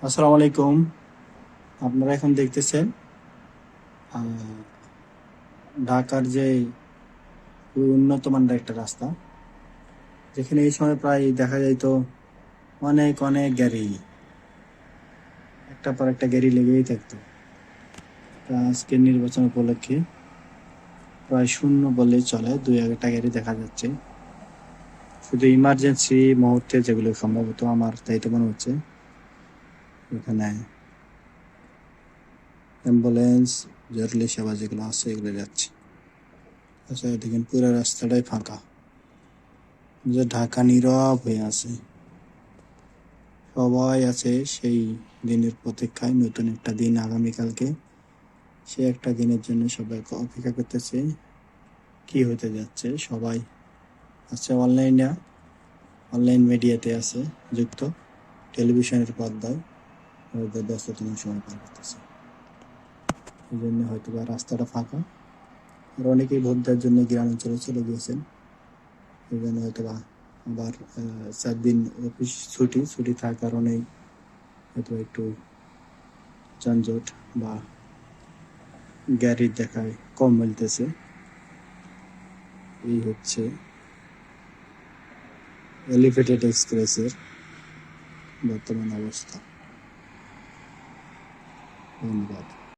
আসসালামু আলাইকুম। আপনারা এখন দেখতেছেন আহ, ঢাকার যে খুবই উন্নত মানের একটা রাস্তা, যেখানে এই সময় প্রায় দেখা যাইতো অনেক অনেক গাড়ি, একটা পর একটা গাড়ি লেগেই থাকতো। তা আজকের নির্বাচন উপলক্ষে প্রায় শূন্য বললেই চলে, দুই একটা গাড়ি দেখা যাচ্ছে। শুধু ইমার্জেন্সি মুহূর্তে যেগুলো সম্ভবত, আমার তাই তো মনে হচ্ছে, এখানে অ্যাম্বুলেন্স, জরুরি সেবা যেগুলো আছে এগুলো যাচ্ছে। আচ্ছা, দেখেন পুরো রাস্তাটাই ফাঁকা, যে ঢাকা নীরব হয়ে আছে। সবাই আছে সেই দিনের প্রতীক্ষায়, নতুন একটা দিন আগামীকালকে। সে একটা দিনের জন্য সবাই অপেক্ষা করতেছে, কি হতে যাচ্ছে। সবাই আছে অনলাইনে, অনলাইন মিডিয়াতে আছে যুক্ত, টেলিভিশনের পর্দায় ওদের ব্যস্ততম সময় পার করতেছে। এই জন্য হয়তো বা রাস্তাটা ফাঁকা। আর অনেকেই ভোট দেওয়ার জন্য গ্রামাঞ্চলে চলে গিয়েছেন। এই জন্য হয়তো বা আবার 4 দিন অফিস ছুটি ছুটি থাকার কারণেই হয়তো একটু যানজট বা গাড়ির দেখায় কম মিলতেছে। এই হচ্ছে এলিভেটেড এক্সপ্রেসের বর্তমান অবস্থা। ধন্যবাদ।